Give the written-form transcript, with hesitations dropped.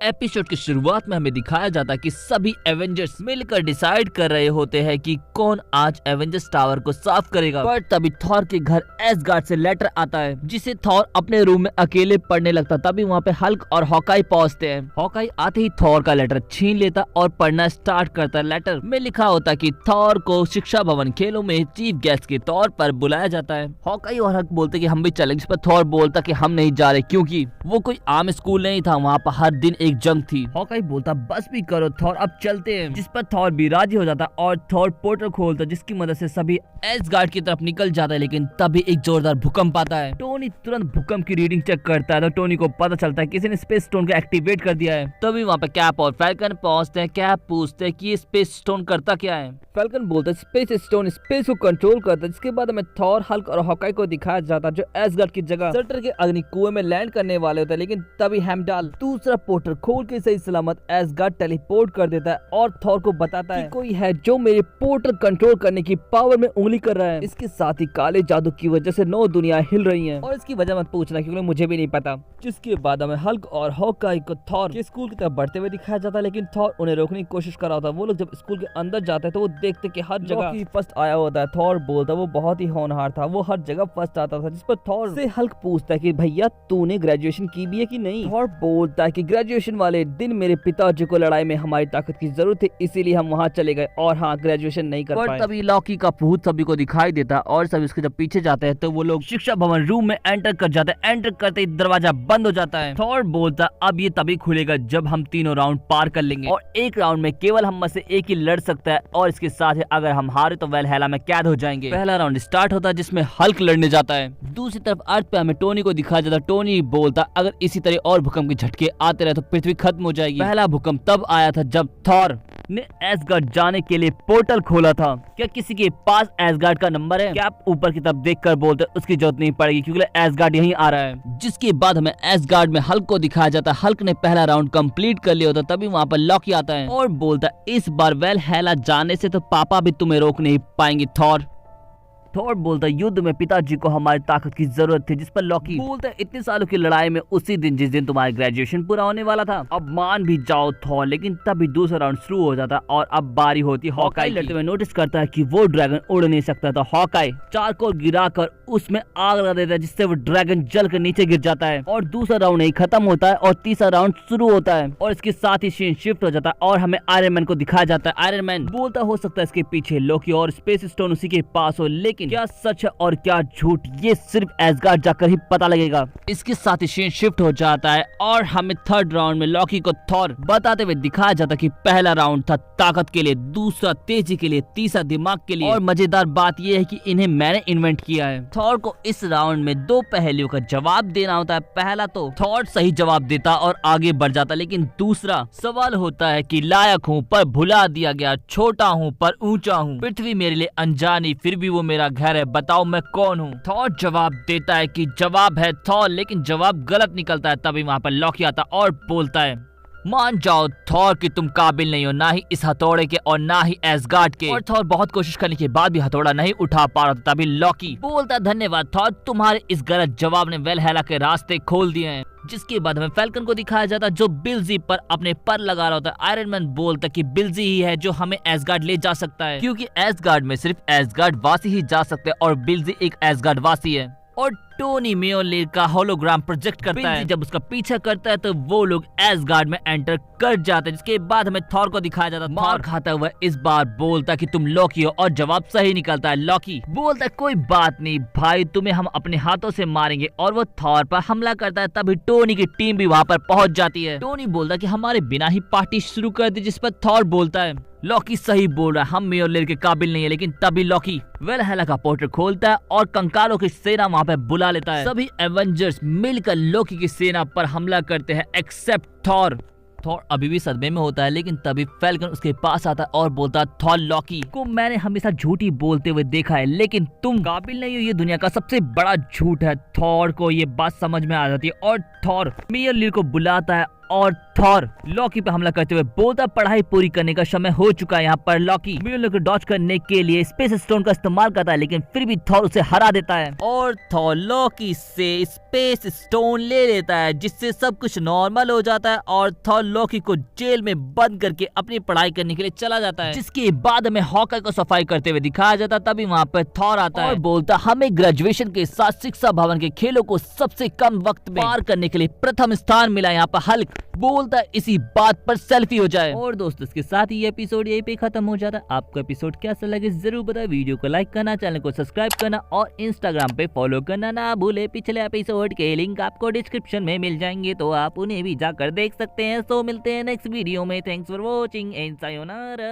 Episode की शुरुआत में हमें दिखाया जाता है कि सभी एवेंजर्स मिलकर डिसाइड कर रहे होते हैं कि कौन आज एवेंजर्स टावर को साफ करेगा। पर तभी थॉर के घर एसगार्ड से लेटर आता है जिसे थॉर अपने रूम में अकेले पढ़ने लगता। तभी वहाँ पे हल्क और हॉकाई पहुँचते हैं। हॉकाई आते ही थॉर का लेटर छीन लेता और पढ़ना स्टार्ट करता। लेटर में लिखा होता कि थॉर को शिक्षा भवन खेलों में चीफ गेस्ट के तौर पर बुलाया जाता है। हॉकाई और हल्क बोलते कि हम भी चलेंगे, जिस पर थॉर बोलता कि हम नहीं जा रहे क्योंकि वो कोई आम स्कूल नहीं था, वहाँ पर हर दिन एक जंग थी। हॉकाई बोलता बस भी करो थॉर, अब चलते हैं, जिस पर थॉर भी राजी हो जाता और थॉर पोर्टल खोलता जिसकी मदद से सभी एसगार्ड की तरफ निकल जाता है। लेकिन तभी एक जोरदार भूकंप आता है। टोनी तुरंत भूकंप की रीडिंग चेक करता है तो टोनी को पता चलता है किसी ने स्पेस स्टोन को एक्टिवेट कर दिया है। तभी वहाँ पे कैप और फैल्कन पहुंचते हैं। कैप पूछते हैं कि ये स्पेस स्टोन करता क्या है। फैल्कन बोलता है स्पेस स्टोन स्पेस को कंट्रोल करता है। जिसके बाद हमें थॉर, हल्क और हॉकाई को दिखाया जाता जो एसगार्ड की जगह शटर के अग्नि कुएं में लैंड करने वाले होते हैं। लेकिन तभी हेमडाल दूसरा पोर्टल खोल के सही सलामत एसगार्ड टेलीपोर्ट कर देता है और थॉर को बताता है कि कोई है जो मेरे पोर्टल कंट्रोल करने की पावर में उंगली कर रहा है। इसके साथ ही काले जादू की वजह से 9 दुनिया हिल रही हैं और इसकी वजह मत पूछना क्योंकि मुझे भी नहीं पता। जिसके बाद हमें हल्क और हॉकाई को थॉर के स्कूल की तरफ बढ़ते हुए दिखाया जाता है। लेकिन थॉर उन्हें रोकने की कोशिश कर रहा होता है। वो लोग जब स्कूल के अंदर जाते हैं तो वो देखते कि हर जगह फर्स्ट आया होता है। थॉर बोलता वो बहुत ही होनहार था, वो हर जगह फर्स्ट आता था। जिस पर थॉर से हल्क पूछता है कि भैया तूने ग्रेजुएशन की भी है कि नहीं। थॉर बोलता है कि ग्रेजुएशन वाले दिन मेरे पिताजी को लड़ाई में हमारी ताकत की जरूरत थी, इसीलिए हम वहाँ चले गए और हाँ ग्रेजुएशन नहीं कर पाए। तभी लॉकी का भूत सभी को दिखाई देता और सभी उसके जब पीछे जाते हैं तो वो लोग शिक्षा भवन रूम में एंटर कर जाते हैं। एंटर करते ही दरवाजा बंद हो जाता है। थॉर बोलता अब ये तभी खुलेगा जब हम तीनों राउंड पार कर लेंगे और एक राउंड में केवल हम में से एक ही लड़ सकता है और इसके साथ ही अगर हम हारे तो वेलहेला में कैद हो जाएंगे। पहला राउंड स्टार्ट होता है जिसमें हल्क लड़ने जाता है। दूसरी तरफ अर्थ पे हमें टोनी को दिखाया जाता है। टोनी बोलता अगर इसी तरह और भूकंप के झटके आते रहे तो पृथ्वी खत्म हो जाएगी। पहला भूकंप तब आया था जब थॉर ने एसगार्ड जाने के लिए पोर्टल खोला था। क्या किसी के पास एसगार्ड का नंबर है? कैप ऊपर की तरफ देखकर बोलते उसकी जरूरत नहीं पड़ेगी क्योंकि एसगार्ड यहीं आ रहा है। जिसके बाद हमें एसगार्ड में हल्क को दिखाया जाता है। हल्क ने पहला राउंड कंप्लीट कर लिया होता। तभी वहाँ पर लॉकी आता है और बोलता इस बार वेलहेला जाने से तो पापा भी तुम्हें रोक नहीं पाएंगे। थॉर बोलता युद्ध में पिताजी को हमारी ताकत की जरूरत थी। जिस पर लॉकी बोलता इतने सालों की लड़ाई में उसी दिन जिस दिन तुम्हारा ग्रेजुएशन पूरा होने वाला था अब मान भी जाओ थॉर। लेकिन तभी दूसरा राउंड शुरू हो जाता और अब बारी होती हॉकाई लड़ते हुए। नोटिस करता है कि वो ड्रैगन उड़ नहीं सकता था। हॉकाई चारकोल गिराकर उसमें आग लगा देता है जिससे वो ड्रैगन जलकर नीचे गिर जाता है और दूसरा राउंड नहीं खत्म होता है और तीसरा राउंड शुरू होता है और इसके साथ ही सीन शिफ्ट हो जाता है और हमें आयरन मैन को दिखाया जाता है। आयरन मैन बोलता हो सकता है इसके पीछे लोकी और स्पेस स्टोन उसी के पास हो, लेकिन क्या सच है और क्या झूठ ये सिर्फ एसगार्ड जाकर ही पता लगेगा। इसके साथ ही सीन शिफ्ट हो जाता है और हमें थर्ड राउंड में लॉकी को थॉर बताते हुए दिखाया जाता कि पहला राउंड था ताकत के लिए, दूसरा तेजी के लिए, तीसरा दिमाग के लिए और मजेदार बात यह है कि इन्हें मैंने इन्वेंट किया है। थॉर को इस राउंड में 2 पहेलियों का जवाब देना होता है। पहला तो थॉर सही जवाब देता और आगे बढ़ जाता, लेकिन दूसरा सवाल होता है कि लायक हूँ पर भुला दिया गया, छोटा हूँ पर ऊंचा हूँ, पृथ्वी मेरे लिए अनजानी फिर भी वो मेरा घर है, बताओ मैं कौन हूँ। थॉर जवाब देता है कि जवाब है थॉर, लेकिन जवाब गलत निकलता है। तभी वहाँ पर लॉकी आता और बोलता है मान जाओ थॉर कि तुम काबिल नहीं हो, ना ही इस हथौड़े के और ना ही एसगार्ड के। और थॉर बहुत कोशिश करने के बाद भी हथौड़ा नहीं उठा पा रहा था। तभी लॉकी बोलता धन्यवाद थॉर, तुम्हारे इस गलत जवाब ने वेलहेला के रास्ते खोल दिए हैं। जिसके बाद हमें फैल्कन को दिखाया जाता जो बिलजी पर अपने पर लगा रहा होता है। आयरन मैन बोलता कि बिलजी ही है जो हमें एसगार्ड ले जा सकता है क्योंकि एसगार्ड में सिर्फ एसगार्ड वासी ही जा सकते हैं और बिलजी एक एसगार्ड वासी है। और टोनी म्योलेर का होलोग्राम प्रोजेक्ट करता है। जब उसका पीछा करता है तो वो लोग एसगार्ड में एंटर कर जाते हैं। जिसके बाद हमें थॉर को दिखाया जाता है मार खाता हुआ इस बार बोलता कि तुम लॉकी हो और जवाब सही निकलता है। लॉकी बोलता है कोई बात नहीं भाई, तुम्हें हम अपने हाथों से मारेंगे और वो थॉर पर हमला करता है। तभी टोनी की टीम भी वहाँ पर पहुँच जाती है। टोनी बोलता कि हमारे बिना ही पार्टी शुरू कर दी, जिस पर थॉर बोलता है लॉकी सही बोल रहा है, हम म्योलेर के काबिल नहीं है। लेकिन तभी लॉकी वेलहेला का पोर्टल खोलता है और कंकालों की सेना वहाँ पे बुला लेता है। सभी एवेंजर्स मिलकर लोकी की सेना पर हमला करते हैं एक्सेप्ट थॉर। थॉर अभी भी सदमे में होता है, लेकिन तभी फैल्कन उसके पास आता है और बोलता है थॉर लॉकी को मैंने हमेशा झूठी बोलते हुए देखा है, लेकिन तुम काबिल नहीं हो, ये दुनिया का सबसे बड़ा झूठ है। थॉर को ये बात समझ में आ जाती है और थॉर म्योलेर को बुलाता है और थॉर लॉकी पे हमला करते हुए बोलता पढ़ाई पूरी करने का समय हो चुका है। यहाँ पर लॉकी म्योलनर को डॉज करने के लिए स्पेस स्टोन का इस्तेमाल करता है, लेकिन फिर भी थॉर उसे हरा देता है और थॉर लॉकी से स्पेस स्टोन ले लेता है, जिससे सब कुछ नॉर्मल हो जाता है और थॉर लॉकी को जेल में बंद करके अपनी पढ़ाई करने के लिए चला जाता है। जिसके बाद हमें हॉकाई को सफाई करते हुए दिखाया जाता है। तभी वहाँ पर थॉर आता है और बोलता हमें ग्रेजुएशन के साथ शिक्षा भवन के खेलों को सबसे कम वक्त में पार करने के लिए प्रथम स्थान मिला। यहाँ पर हल्क बोलता इसी बात पर सेल्फी हो जाए। और दोस्तों इसके साथ ही एपिसोड यहीं पे खत्म हो जाता है। आपको एपिसोड कैसा लगे जरूर बताएं, वीडियो को लाइक करना, चैनल को सब्सक्राइब करना और इंस्टाग्राम पे फॉलो करना ना भूले। पिछले एपिसोड के लिंक आपको डिस्क्रिप्शन में मिल जाएंगे, तो आप उन्हें भी जाकर देख सकते हैं। सो मिलते हैं नेक्स्ट वीडियो में। Thanks for watching and sayonara.